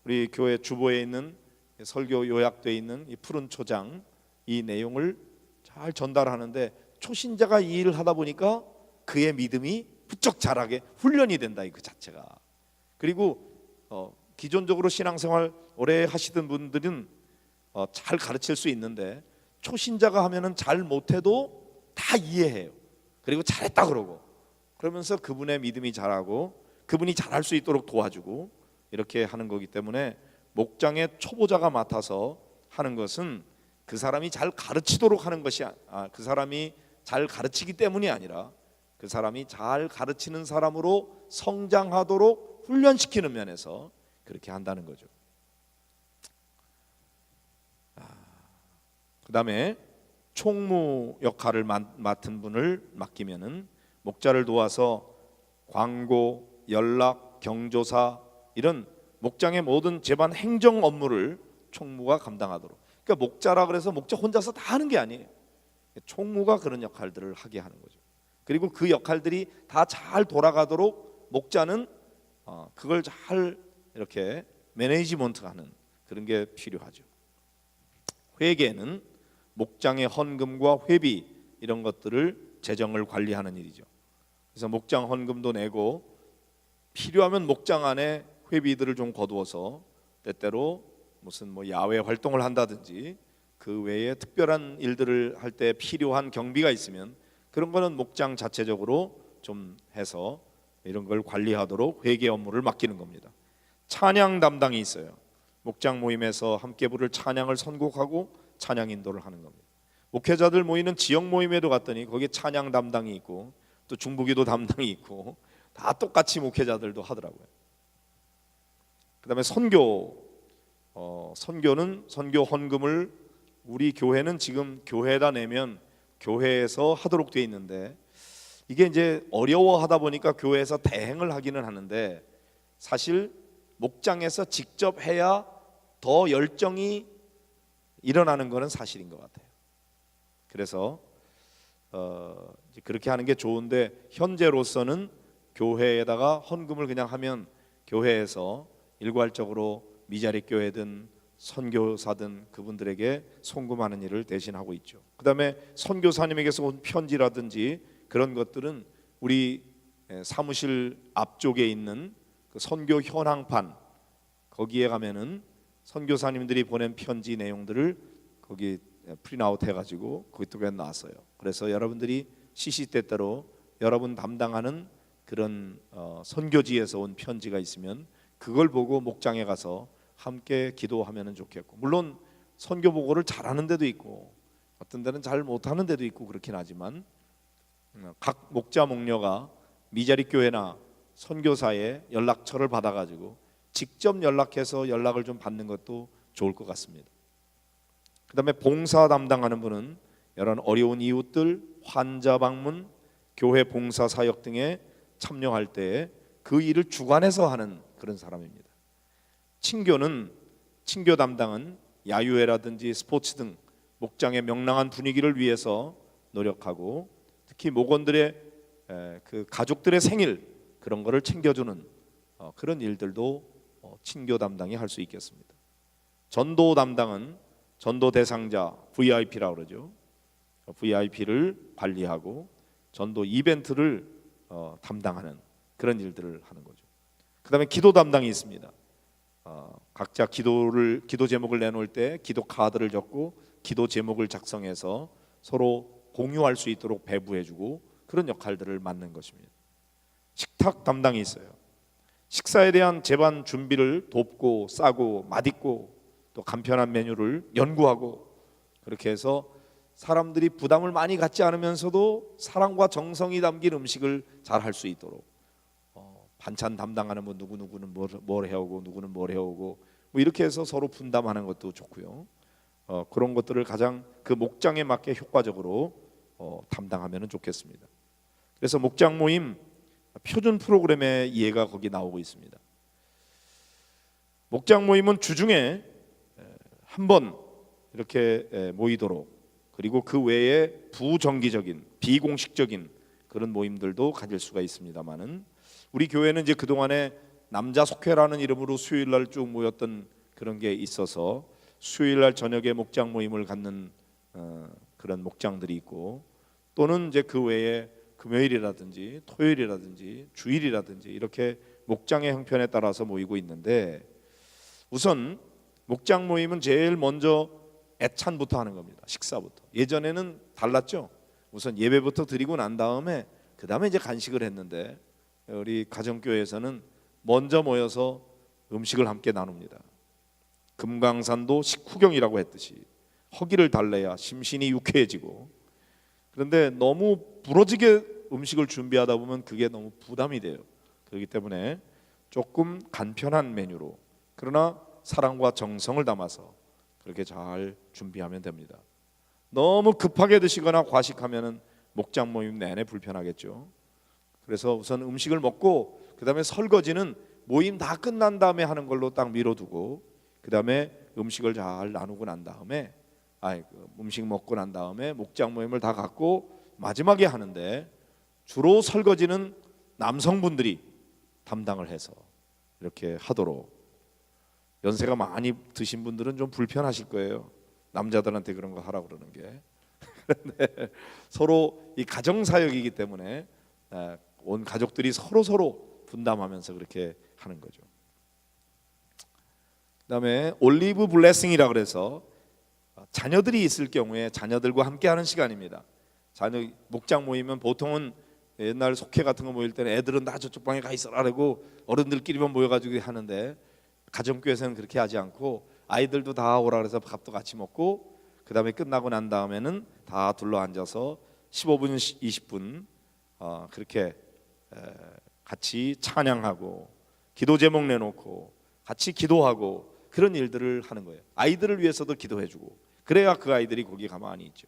Speaker 1: 우리 교회 주보에 있는 설교 요약되어 있는 이 푸른 초장, 이 내용을 잘 전달하는데 초신자가 이 일을 하다 보니까 그의 믿음이 부쩍 자라게 훈련이 된다, 그 자체가. 그리고 기존적으로 신앙생활 오래 하시던 분들은 잘 가르칠 수 있는데 초신자가 하면은 잘 못해도 다 이해해요. 그리고 잘했다 그러고, 그러면서 그분의 믿음이 자라고 그분이 잘할 수 있도록 도와주고 이렇게 하는 거기 때문에 목장의 초보자가 맡아서 하는 것은 그 사람이 잘 가르치도록 하는 것이 그 사람이 잘 가르치기 때문이 아니라 그 사람이 잘 가르치는 사람으로 성장하도록 훈련시키는 면에서 그렇게 한다는 거죠. 그 다음에 총무 역할을 맡은 분을 맡기면은 목자를 도와서 광고, 연락, 경조사 이런 목장의 모든 재반 행정 업무를 총무가 감당하도록. 그러니까 목자라 그래서 목자 혼자서 다 하는 게 아니에요. 총무가 그런 역할들을 하게 하는 거죠. 그리고 그 역할들이 다 잘 돌아가도록 목자는 그걸 잘 이렇게 매니지먼트하는 그런 게 필요하죠. 회계는 목장의 헌금과 회비 이런 것들을 재정을 관리하는 일이죠. 그래서 목장 헌금도 내고 필요하면 목장 안에 회비들을 좀 거두어서 때때로 무슨 야외 활동을 한다든지 그 외에 특별한 일들을 할 때 필요한 경비가 있으면 그런 거는 목장 자체적으로 좀 해서 이런 걸 관리하도록 회계 업무를 맡기는 겁니다. 찬양 담당이 있어요. 목장 모임에서 함께 부를 찬양을 선곡하고 찬양 인도를 하는 겁니다. 목회자들 모이는 지역 모임에도 갔더니 거기에 찬양 담당이 있고 또 중보기도 담당이 있고 다 똑같이 목회자들도 하더라고요. 그 다음에 선교는 선교 헌금을 우리 교회는 지금 교회에다 내면 교회에서 하도록 돼 있는데 이게 이제 어려워하다 보니까 교회에서 대행을 하기는 하는데 사실 목장에서 직접 해야 더 열정이 일어나는 것은 사실인 것 같아요. 그래서 그렇게 하는 게 좋은데 현재로서는 교회에다가 헌금을 그냥 하면 교회에서 일괄적으로 미자리 교회든 선교사든 그분들에게 송금하는 일을 대신하고 있죠. 그 다음에 선교사님에게서 온 편지라든지 그런 것들은 우리 사무실 앞쪽에 있는 그 선교 현황판 거기에 가면은 선교사님들이 보낸 편지 내용들을 거기 프린아웃 해가지고 그쪽에 놨어요. 그래서 여러분들이 시시때때로 여러분 담당하는 그런 선교지에서 온 편지가 있으면 그걸 보고 목장에 가서 함께 기도하면 좋겠고, 물론 선교 보고를 잘하는 데도 있고 어떤 데는 잘 못하는 데도 있고 그렇긴 하지만 각 목자 목녀가 미자리 교회나 선교사의 연락처를 받아가지고 직접 연락해서 연락을 좀 받는 것도 좋을 것 같습니다. 그 다음에 봉사 담당하는 분은 이런 어려운 이웃들, 환자 방문, 교회 봉사 사역 등에 참여할 때 그 일을 주관해서 하는 그런 사람입니다. 친교 담당은 야유회라든지 스포츠 등 목장의 명랑한 분위기를 위해서 노력하고 특히 목원들의 그 가족들의 생일 그런 거를 챙겨주는 그런 일들도 친교 담당이 할 수 있겠습니다. 전도 담당은 전도 대상자 VIP라고 그러죠. VIP를 관리하고 전도 이벤트를 담당하는 그런 일들을 하는 거죠. 그 다음에 기도 담당이 있습니다. 각자 기도 제목을 내놓을 때 기도 카드를 적고 기도 제목을 작성해서 서로 공유할 수 있도록 배부해주고 그런 역할들을 맡는 것입니다. 식탁 담당이 있어요. 식사에 대한 제반 준비를 돕고 싸고 맛있고 또 간편한 메뉴를 연구하고 그렇게 해서 사람들이 부담을 많이 갖지 않으면서도 사랑과 정성이 담긴 음식을 잘 할 수 있도록 반찬 담당하는 분 누구누구는 뭘 해오고 누구는 뭘 해오고 뭐 이렇게 해서 서로 분담하는 것도 좋고요. 그런 것들을 가장 그 목장에 맞게 효과적으로 담당하면 좋겠습니다. 그래서 목장 모임 표준 프로그램의 이해가 거기 나오고 있습니다. 목장 모임은 주중에 한 번 이렇게 모이도록, 그리고 그 외에 부정기적인 비공식적인 그런 모임들도 가질 수가 있습니다만은 우리 교회는 이제 그동안에 남자 속회라는 이름으로 수요일 날 쭉 모였던 그런 게 있어서 수요일 날 저녁에 목장 모임을 갖는 그런 목장들이 있고, 또는 이제 그 외에 금요일이라든지 토요일이라든지 주일이라든지 이렇게 목장의 형편에 따라서 모이고 있는데, 우선 목장 모임은 제일 먼저 애찬부터 하는 겁니다. 식사부터. 예전에는 달랐죠. 우선 예배부터 드리고 난 다음에 그 다음에 이제 간식을 했는데, 우리 가정교회에서는 먼저 모여서 음식을 함께 나눕니다. 금강산도 식후경이라고 했듯이 허기를 달래야 심신이 유쾌해지고, 그런데 너무 부러지게 음식을 준비하다 보면 그게 너무 부담이 돼요. 그렇기 때문에 조금 간편한 메뉴로, 그러나 사랑과 정성을 담아서 그렇게 잘 준비하면 됩니다. 너무 급하게 드시거나 과식하면은 목장 모임 내내 불편하겠죠. 그래서 우선 음식을 먹고 그 다음에 설거지는 모임 다 끝난 다음에 하는 걸로 딱 미뤄두고, 그 다음에 음식을 잘 나누고 난 다음에 음식 먹고 난 다음에 목장 모임을 다 갖고 마지막에 하는데, 주로 설거지는 남성분들이 담당을 해서 이렇게 하도록. 연세가 많이 드신 분들은 좀 불편하실 거예요. 남자들한테 그런 거 하라고 그러는 게. 그런데 서로 이 가정사역이기 때문에 온 가족들이 서로 분담하면서 그렇게 하는 거죠. 그다음에 올리브 블레싱이라 그래서 자녀들이 있을 경우에 자녀들과 함께하는 시간입니다. 자녀 목장 모이면 보통은 옛날 속회 같은 거 모일 때는 애들은 다 저쪽 방에 가 있어라 그러고 어른들끼리만 모여가지고 하는데, 가정교회에서는 그렇게 하지 않고 아이들도 다 오라 그래서 밥도 같이 먹고, 그 다음에 끝나고 난 다음에는 다 둘러 앉아서 15분 20분 그렇게 같이 찬양하고 기도 제목 내놓고 같이 기도하고 그런 일들을 하는 거예요. 아이들을 위해서도 기도해주고, 그래야 그 아이들이 거기 가만히 있죠.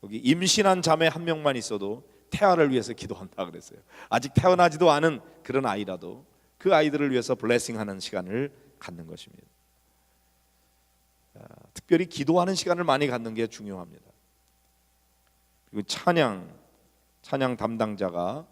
Speaker 1: 거기 임신한 자매 한 명만 있어도 태아를 위해서 기도한다 그랬어요. 아직 태어나지도 않은 그런 아이라도 그 아이들을 위해서 블레싱하는 시간을 갖는 것입니다. 특별히 기도하는 시간을 많이 갖는 게 중요합니다. 그리고 찬양 담당자가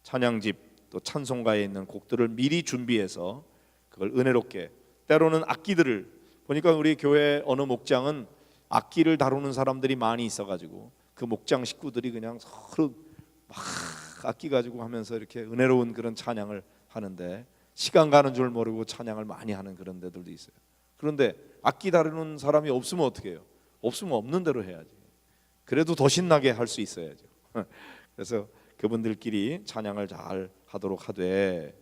Speaker 1: 찬양집 또 찬송가에 있는 곡들을 미리 준비해서 그걸 은혜롭게, 때로는 악기들을 보니까 우리 교회 어느 목장은 악기를 다루는 사람들이 많이 있어가지고 그 목장 식구들이 그냥 서로 막 악기 가지고 하면서 이렇게 은혜로운 그런 찬양을 하는데, 시간 가는 줄 모르고 찬양을 많이 하는 그런 데들도 있어요. 그런데 악기 다루는 사람이 없으면 어떻게 해요? 없으면 없는 대로 해야지. 그래도 더 신나게 할 수 있어야죠. 그래서 그분들끼리 찬양을 잘 하도록 하되,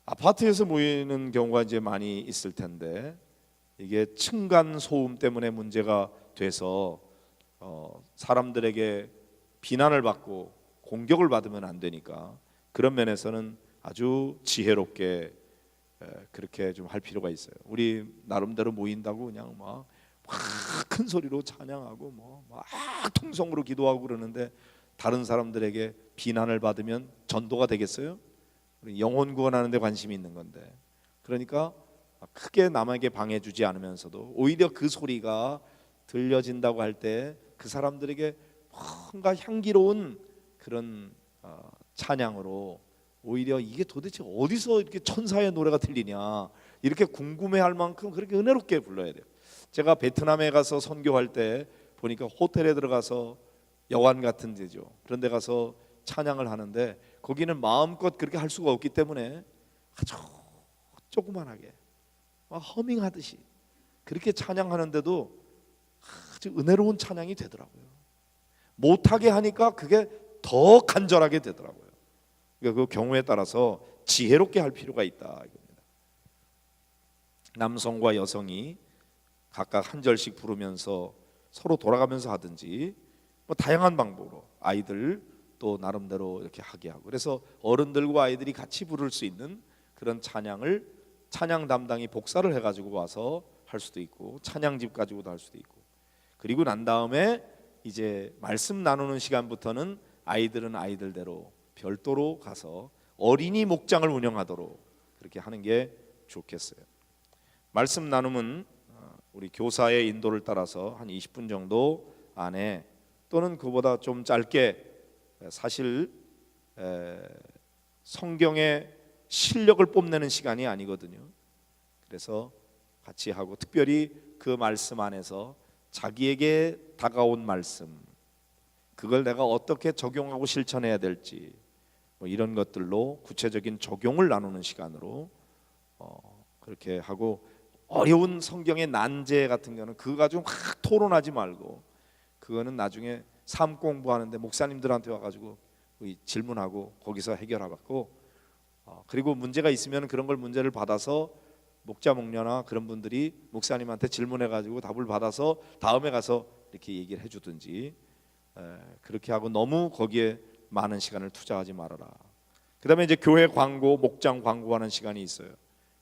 Speaker 1: 아파트에서 모이는 경우가 이제 많이 있을 텐데, 이게 층간 소음 때문에 문제가 돼서 사람들에게 비난을 받고 공격을 받으면 안 되니까, 그런 면에서는 아주 지혜롭게 그렇게 좀 할 필요가 있어요. 우리 나름대로 모인다고 그냥 막 큰 소리로 찬양하고 막 통성으로 기도하고 그러는데, 다른 사람들에게 비난을 받으면 전도가 되겠어요? 영혼 구원하는 데 관심이 있는 건데. 그러니까 크게 남에게 방해주지 않으면서도 오히려 그 소리가 들려진다고 할 때 그 사람들에게 뭔가 향기로운 그런 찬양으로, 오히려 이게 도대체 어디서 이렇게 천사의 노래가 들리냐 이렇게 궁금해할 만큼 그렇게 은혜롭게 불러야 돼요. 제가 베트남에 가서 선교할 때 보니까 호텔에 들어가서 여관 같은 데죠. 그런 데 가서 찬양을 하는데, 거기는 마음껏 그렇게 할 수가 없기 때문에 아주 조그만하게 막 허밍하듯이 그렇게 찬양하는데도 아주 은혜로운 찬양이 되더라고요. 못하게 하니까 그게 더 간절하게 되더라고요. 그러니까 그 경우에 따라서 지혜롭게 할 필요가 있다 이겁니다. 남성과 여성이 각각 한 절씩 부르면서 서로 돌아가면서 하든지 뭐 다양한 방법으로 아이들 또 나름대로 이렇게 하게 하고, 그래서 어른들과 아이들이 같이 부를 수 있는 그런 찬양을 찬양 담당이 복사를 해가지고 와서 할 수도 있고 찬양집 가지고도 할 수도 있고, 그리고 난 다음에 이제 말씀 나누는 시간부터는 아이들은 아이들대로 별도로 가서 어린이 목장을 운영하도록 그렇게 하는 게 좋겠어요. 말씀 나눔은 우리 교사의 인도를 따라서 한 20분 정도 안에 또는 그보다 좀 짧게, 사실 성경의 실력을 뽐내는 시간이 아니거든요. 그래서 같이 하고 특별히 그 말씀 안에서 자기에게 다가온 말씀, 그걸 내가 어떻게 적용하고 실천해야 될지 뭐 이런 것들로 구체적인 적용을 나누는 시간으로 그렇게 하고, 어려운 성경의 난제 같은 경우는 그거 가지고 막 토론하지 말고 그거는 나중에 삶 공부하는데 목사님들한테 와가지고 질문하고 거기서 해결하고, 그리고 문제가 있으면 그런 걸 문제를 받아서 목자 목녀나 그런 분들이 목사님한테 질문해가지고 답을 받아서 다음에 가서 이렇게 얘기를 해주든지 그렇게 하고 너무 거기에 많은 시간을 투자하지 말아라. 그 다음에 이제 교회 광고, 목장 광고하는 시간이 있어요.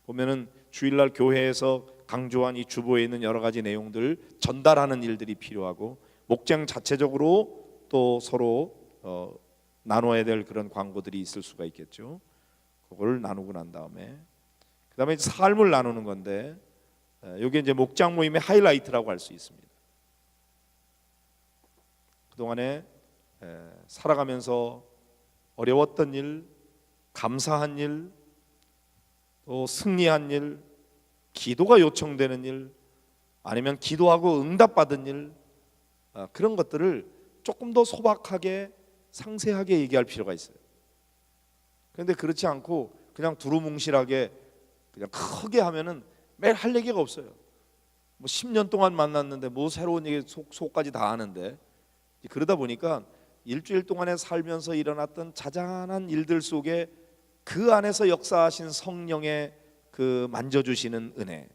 Speaker 1: 보면은 주일날 교회에서 강조한 이 주보에 있는 여러 가지 내용들 전달하는 일들이 필요하고, 목장 자체적으로 또 서로 나눠야 될 그런 광고들이 있을 수가 있겠죠. 그걸 나누고 난 다음에 그 다음에 삶을 나누는 건데, 이게 이제 목장 모임의 하이라이트라고 할 수 있습니다. 그동안에 살아가면서 어려웠던 일, 감사한 일, 또 승리한 일, 기도가 요청되는 일, 아니면 기도하고 응답받은 일, 그런 것들을 조금 더 소박하게 상세하게 얘기할 필요가 있어요. 그런데 그렇지 않고 그냥 두루뭉실하게 그냥 크게 하면은 매일 할 얘기가 없어요. 뭐 10년 동안 만났는데 뭐 새로운 얘기 속까지 다 아는데, 그러다 보니까 일주일 동안에 살면서 일어났던 자잘한 일들 속에 그 안에서 역사하신 성령의 그 만져주시는 은혜,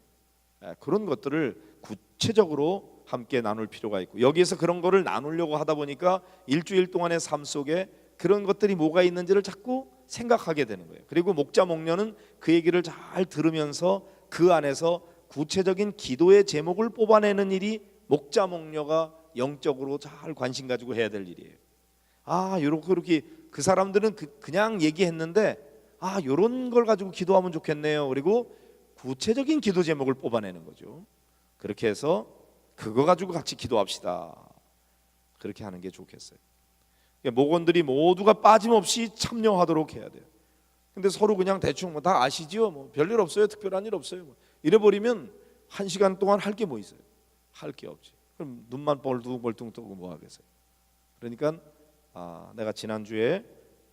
Speaker 1: 그런 것들을 구체적으로 함께 나눌 필요가 있고, 여기에서 그런 거를 나누려고 하다 보니까 일주일 동안의 삶 속에 그런 것들이 뭐가 있는지를 자꾸 생각하게 되는 거예요. 그리고 목자 목녀는 그 얘기를 잘 들으면서 그 안에서 구체적인 기도의 제목을 뽑아내는 일이 목자 목녀가 영적으로 잘 관심 가지고 해야 될 일이에요. 이렇게 그 사람들은 그냥 얘기했는데 이런 걸 가지고 기도하면 좋겠네요. 그리고 구체적인 기도 제목을 뽑아내는 거죠. 그렇게 해서 그거 가지고 같이 기도합시다. 그렇게 하는 게 좋겠어요. 목원들이 모두가 빠짐없이 참여하도록 해야 돼요. 근데 서로 그냥 대충 뭐 다 아시죠? 뭐 별일 없어요. 특별한 일 없어요. 뭐 이래버리면 1시간 동안 할 게 뭐 있어요? 할 게 없지. 그럼 눈만 벌둥벌둥 뜨고 뭐 하겠어요? 그러니까 내가 지난주에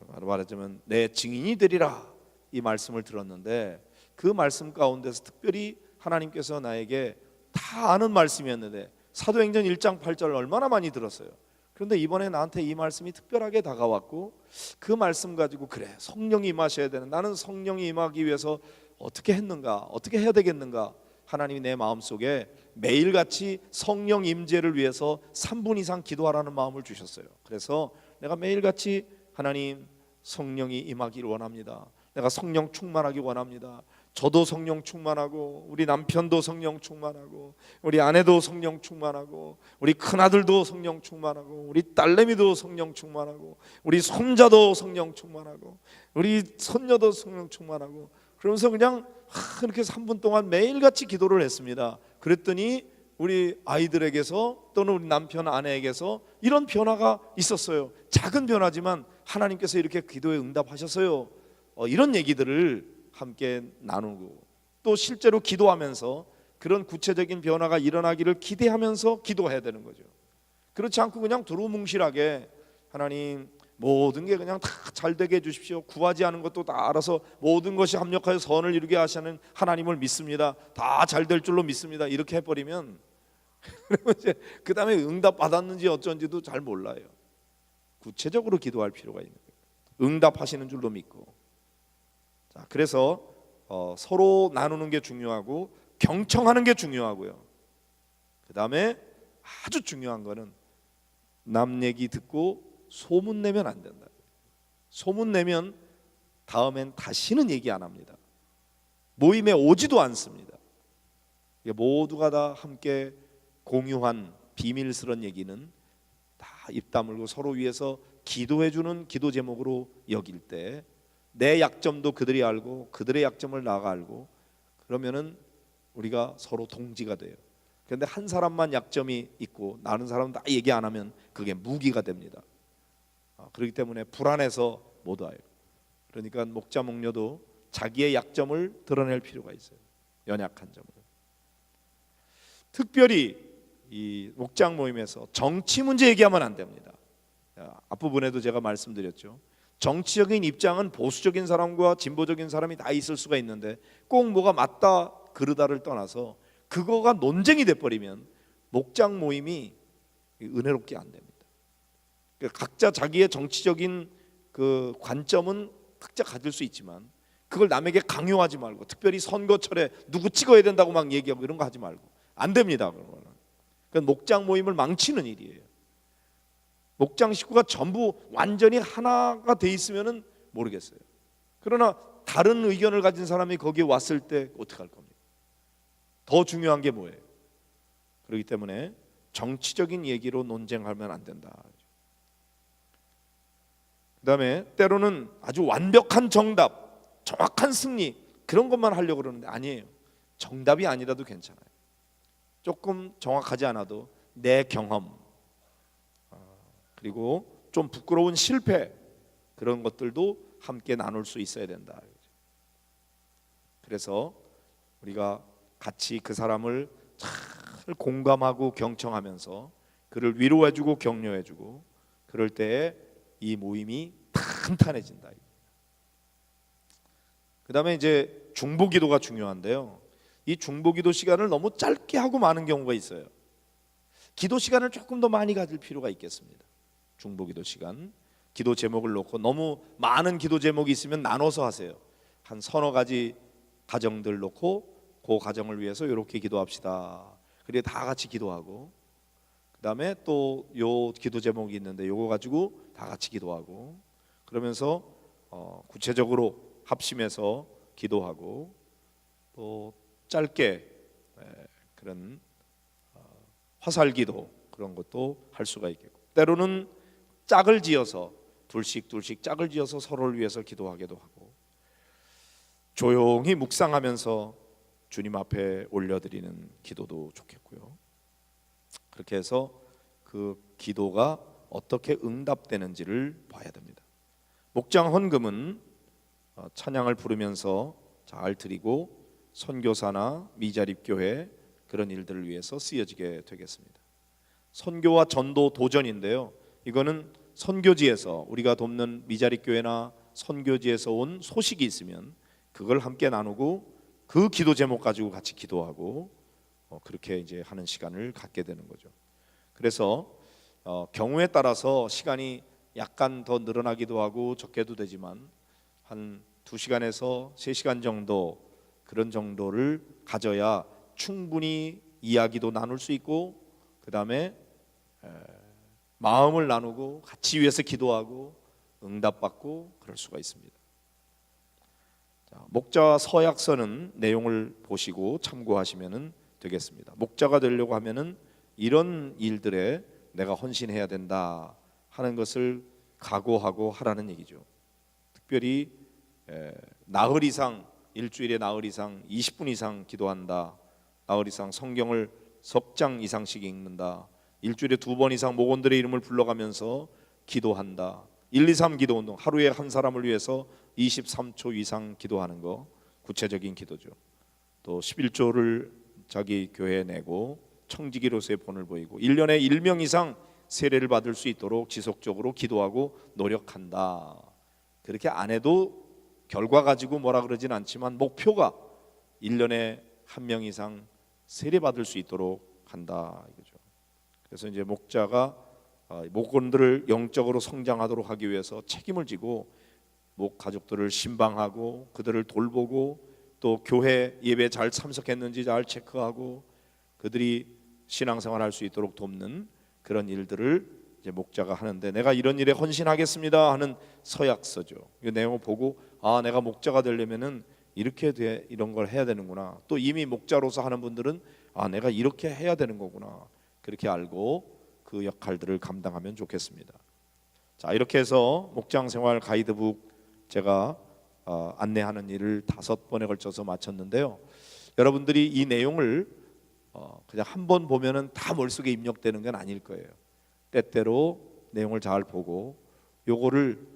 Speaker 1: 말하자면 내 증인이 되리라 이 말씀을 들었는데, 그 말씀 가운데서 특별히 하나님께서 나에게 다 아는 말씀이었는데 사도행전 1장 8절 얼마나 많이 들었어요. 그런데 이번에 나한테 이 말씀이 특별하게 다가왔고, 그 말씀 가지고 그래 성령이 임하셔야 되는, 나는 성령이 임하기 위해서 어떻게 했는가, 어떻게 해야 되겠는가, 하나님이 내 마음속에 매일같이 성령 임재를 위해서 3분 이상 기도하라는 마음을 주셨어요. 그래서 내가 매일같이 하나님 성령이 임하기를 원합니다. 내가 성령 충만하기 원합니다. 저도 성령 충만하고 우리 남편도 성령 충만하고 우리 아내도 성령 충만하고 우리 큰아들도 성령 충만하고 우리 딸내미도 성령 충만하고 우리 손자도 성령 충만하고 우리 손녀도 성령 충만하고, 그러면서 그냥 이렇게 3분 동안 매일같이 기도를 했습니다. 그랬더니 우리 아이들에게서 또는 우리 남편 아내에게서 이런 변화가 있었어요. 작은 변화지만 하나님께서 이렇게 기도에 응답하셨어요. 이런 얘기들을 함께 나누고, 또 실제로 기도하면서 그런 구체적인 변화가 일어나기를 기대하면서 기도해야 되는 거죠. 그렇지 않고 그냥 두루뭉실하게 하나님 모든 게 그냥 다 잘 되게 해주십시오. 구하지 않은 것도 다 알아서 모든 것이 합력하여 선을 이루게 하시는 하나님을 믿습니다. 다 잘 될 줄로 믿습니다. 이렇게 해버리면 그러면 이제 그 다음에 응답 받았는지 어쩐지도 잘 몰라요. 구체적으로 기도할 필요가 있는 거예요. 응답하시는 줄로 믿고. 자, 그래서 서로 나누는 게 중요하고 경청하는 게 중요하고요. 그 다음에 아주 중요한 거는 남 얘기 듣고 소문 내면 안 된다. 소문 내면 다음엔 다시는 얘기 안 합니다. 모임에 오지도 않습니다. 모두가 다 함께 공유한 비밀스러운 얘기는 다 입 다물고 서로 위해서 기도해주는 기도 제목으로 여길 때 내 약점도 그들이 알고 그들의 약점을 나가 알고 그러면은 우리가 서로 동지가 돼요. 그런데 한 사람만 약점이 있고 다른 사람은 다 얘기 안 하면 그게 무기가 됩니다. 그렇기 때문에 불안해서 못 와요. 그러니까 목자 목녀도 자기의 약점을 드러낼 필요가 있어요. 연약한 점을. 특별히 이 목장 모임에서 정치 문제 얘기하면 안 됩니다. 앞부분에도 제가 말씀드렸죠. 정치적인 입장은 보수적인 사람과 진보적인 사람이 다 있을 수가 있는데 꼭 뭐가 맞다 그르다를 떠나서 그거가 논쟁이 돼버리면 목장 모임이 은혜롭게 안 됩니다. 각자 자기의 정치적인 그 관점은 각자 가질 수 있지만 그걸 남에게 강요하지 말고, 특별히 선거철에 누구 찍어야 된다고 막 얘기하고 이런 거 하지 말고 안 됩니다. 그거는. 그러니까 목장 모임을 망치는 일이에요. 목장 식구가 전부 완전히 하나가 돼 있으면은 모르겠어요. 그러나 다른 의견을 가진 사람이 거기에 왔을 때 어떻게 할 겁니까? 더 중요한 게 뭐예요? 그렇기 때문에 정치적인 얘기로 논쟁하면 안 된다. 그 다음에 때로는 아주 완벽한 정답, 정확한 승리 그런 것만 하려고 그러는데 아니에요. 정답이 아니라도 괜찮아요. 조금 정확하지 않아도 내 경험 그리고 좀 부끄러운 실패 그런 것들도 함께 나눌 수 있어야 된다. 그래서 우리가 같이 그 사람을 잘 공감하고 경청하면서 그를 위로해주고 격려해주고 그럴 때에 이 모임이 탄탄해진다. 그 다음에 이제 중보기도가 중요한데요. 이 중보기도 시간을 너무 짧게 하고 마는 경우가 있어요. 기도 시간을 조금 더 많이 가질 필요가 있겠습니다. 중보기도 시간, 기도 제목을 놓고 너무 많은 기도 제목이 있으면 나눠서 하세요. 한 서너 가지 가정들 놓고 그 가정을 위해서 이렇게 기도합시다. 그리고 다 같이 기도하고 그 다음에 또 요 기도 제목이 있는데 요거 가지고 다 같이 기도하고 그러면서 구체적으로 합심해서 기도하고 또 짧게 그런 화살기도 그런 것도 할 수가 있겠고 때로는 짝을 지어서 둘씩 짝을 지어서 서로를 위해서 기도하기도 하고 조용히 묵상하면서 주님 앞에 올려드리는 기도도 좋겠고요. 그렇게 해서 그 기도가 어떻게 응답되는지를 봐야 됩니다. 목장 헌금은 찬양을 부르면서 잘 드리고 선교사나 미자립교회 그런 일들을 위해서 쓰여지게 되겠습니다. 선교와 전도 도전인데요. 이거는 선교지에서 우리가 돕는 미자립교회나 선교지에서 온 소식이 있으면 그걸 함께 나누고 그 기도 제목 가지고 같이 기도하고 그렇게 이제 하는 시간을 갖게 되는 거죠. 그래서 경우에 따라서 시간이 약간 더 늘어나기도 하고 적게도 되지만 한 2시간에서 3시간 정도 그런 정도를 가져야 충분히 이야기도 나눌 수 있고 그 다음에 마음을 나누고 같이 위해서 기도하고 응답받고 그럴 수가 있습니다. 자, 목자 서약서는 내용을 보시고 참고하시면 되겠습니다. 목자가 되려고 하면은 이런 일들에 내가 헌신해야 된다 하는 것을 각오하고 하라는 얘기죠. 특별히 나흘 이상 일주일에 나흘 이상 20분 이상 기도한다. 나흘 이상 성경을 석 장 이상씩 읽는다. 일주일에 2번 이상 목원들의 이름을 불러가면서 기도한다. 1, 2, 3 기도 운동 하루에 한 사람을 위해서 23초 이상 기도하는 거 구체적인 기도죠. 또 11조를 자기 교회에 내고 청지기로서의 본을 보이고 1년에 1명 이상 세례를 받을 수 있도록 지속적으로 기도하고 노력한다. 그렇게 안 해도 결과 가지고 뭐라 그러진 않지만 목표가 1년에 한 명 이상 세례 받을 수 있도록 한다 이거죠. 그래서 이제 목자가 목원들을 영적으로 성장하도록 하기 위해서 책임을 지고 목 가족들을 신방하고 그들을 돌보고 또 교회 예배 잘 참석했는지 잘 체크하고 그들이 신앙생활 할 수 있도록 돕는 그런 일들을 이제 목자가 하는데, 내가 이런 일에 헌신하겠습니다 하는 서약서죠. 이 내용을 보고 아, 내가 목자가 되려면은 이렇게 이런 걸 해야 되는구나. 또 이미 목자로서 하는 분들은 아, 내가 이렇게 해야 되는 거구나. 그렇게 알고 그 역할들을 감당하면 좋겠습니다. 자, 이렇게 해서 목장생활 가이드북 제가 안내하는 일을 5번에 걸쳐서 마쳤는데요. 여러분들이 이 내용을 그냥 한 번 보면은 다 머릿속에 입력되는 건 아닐 거예요. 때때로 내용을 잘 보고 요거를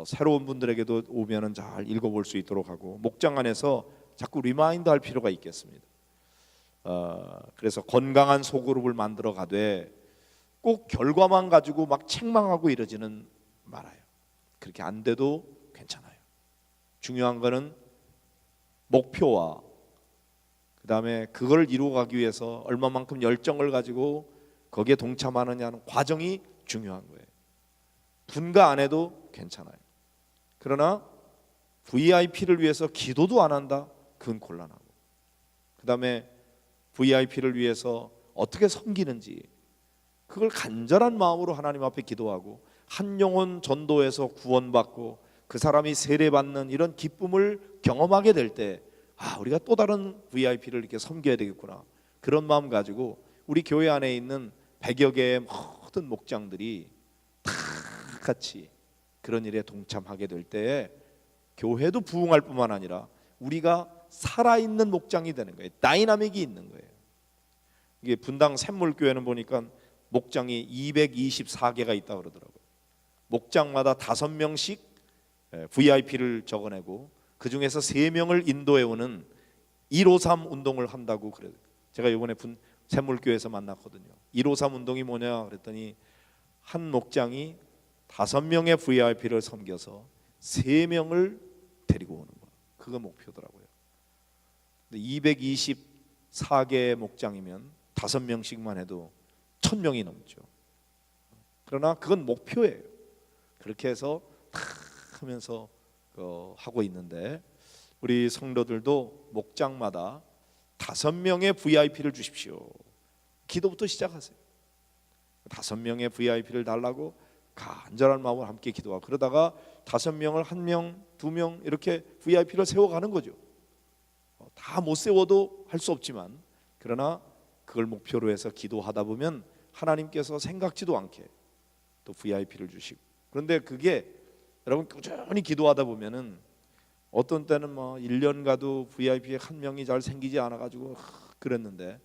Speaker 1: 새로운 분들에게도 오면은 잘 읽어볼 수 있도록 하고 목장 안에서 자꾸 리마인드 할 필요가 있겠습니다. 그래서 건강한 소그룹을 만들어 가되 꼭 결과만 가지고 막 책망하고 이러지는 말아요. 그렇게 안 돼도 괜찮아요. 중요한 거는 목표와 그 다음에 그걸 이루어가기 위해서 얼마만큼 열정을 가지고 거기에 동참하느냐는 과정이 중요한 거예요. 분가 안 해도 괜찮아요. 그러나 VIP를 위해서 기도도 안 한다? 그건 곤란하고, 그 다음에 VIP를 위해서 어떻게 섬기는지 그걸 간절한 마음으로 하나님 앞에 기도하고 한 영혼 전도해서 구원받고 그 사람이 세례받는 이런 기쁨을 경험하게 될 때 아, 우리가 또 다른 VIP를 이렇게 섬겨야 되겠구나, 그런 마음 가지고 우리 교회 안에 있는 100여 개의 모든 목장들이 다 같이 그런 일에 동참하게 될 때에 교회도 부흥할 뿐만 아니라 우리가 살아있는 목장이 되는 거예요. 다이나믹이 있는 거예요. 이게 분당 샘물교회는 보니까 목장이 224개가 있다고 그러더라고요. 목장마다 5명씩 VIP를 적어내고 그 중에서 3명을 인도해오는 153 운동을 한다고 그래요. 제가 이번에 샘물교회에서 만났거든요. 153 운동이 뭐냐 그랬더니 한 목장이 5명의 VIP를 섬겨서 3명을 데리고 오는 거예요. 그거 목표더라고요. 224개의 목장이면 5명씩만 해도 1000명이 넘죠. 그러나 그건 목표예요. 그렇게 해서 다 하면서 하고 있는데 우리 성도들도 목장마다 5명의 VIP를 주십시오. 기도부터 시작하세요. 5명의 VIP를 달라고 간절한 마음으로 함께 기도하고 그러다가 5명을 1명, 2명 이렇게 VIP를 세워가는 거죠. 다 못 세워도 할 수 없지만 그러나 그걸 목표로 해서 기도하다 보면 하나님께서 생각지도 않게 또 VIP를 주시고, 그런데 그게 여러분 꾸준히 기도하다 보면은 어떤 때는 뭐 1년 가도 VIP에 1명이 잘 생기지 않아가지고 그랬는데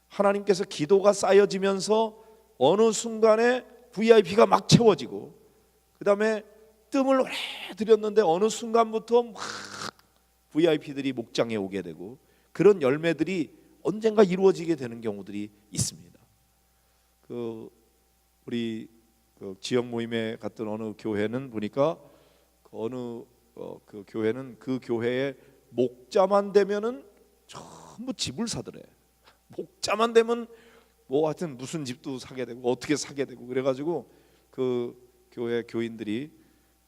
Speaker 1: 하나님께서 기도가 쌓여지면서 어느 순간에 VIP가 막 채워지고 그 다음에 뜸을 오래 들였는데 어느 순간부터 막 VIP들이 목장에 오게 되고 그런 열매들이 언젠가 이루어지게 되는 경우들이 있습니다. 우리 지역 모임에 갔던 어느 교회는 보니까 어느 그 교회는 그 교회에 목자만 되면은 전부 집을 사더래. 목자만 되면 뭐 하여튼 무슨 집도 사게 되고 어떻게 사게 되고 그래가지고 그 교회 교인들이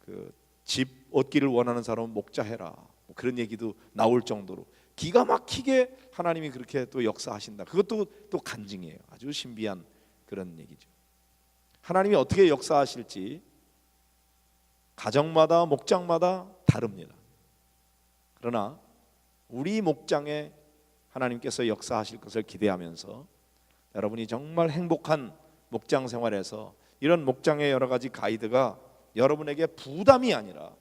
Speaker 1: 그 집 얻기를 원하는 사람은 목자해라, 뭐 그런 얘기도 나올 정도로 기가 막히게 하나님이 그렇게 또 역사하신다. 그것도 또 간증이에요. 아주 신비한 그런 얘기죠. 하나님이 어떻게 역사하실지 가정마다 목장마다 다릅니다. 그러나 우리 목장에 하나님께서 역사하실 것을 기대하면서 여러분이 정말 행복한 목장 생활에서 이런 목장의 여러 가지 가이드가 여러분에게 부담이 아니라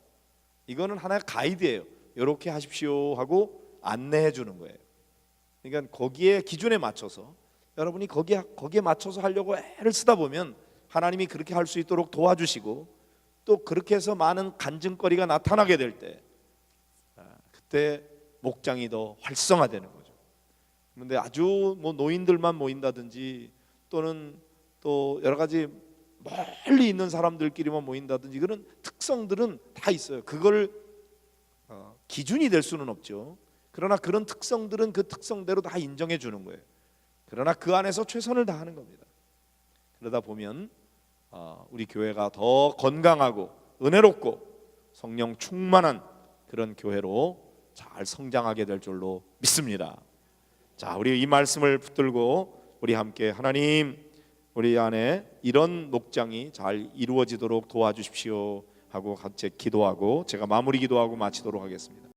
Speaker 1: 이거는 하나의 가이드예요. 이렇게 하십시오 하고 안내해 주는 거예요. 그러니까 거기에 기준에 맞춰서 여러분이 거기에 맞춰서 하려고 애를 쓰다 보면 하나님이 그렇게 할 수 있도록 도와주시고 또 그렇게 해서 많은 간증거리가 나타나게 될 때 그때 목장이 더 활성화되는 거죠. 그런데 아주 뭐 노인들만 모인다든지 또는 또 여러 가지 멀리 있는 사람들끼리만 모인다든지 그런 특성들은 다 있어요. 그걸 기준이 될 수는 없죠. 그러나 그런 특성들은 그 특성대로 다 인정해 주는 거예요. 그러나 그 안에서 최선을 다하는 겁니다. 그러다 보면 우리 교회가 더 건강하고 은혜롭고 성령 충만한 그런 교회로 잘 성장하게 될 줄로 믿습니다. 자, 우리 이 말씀을 붙들고 우리 함께 하나님, 우리 안에 이런 목장이 잘 이루어지도록 도와주십시오 하고 같이 기도하고 제가 마무리 기도하고 마치도록 하겠습니다.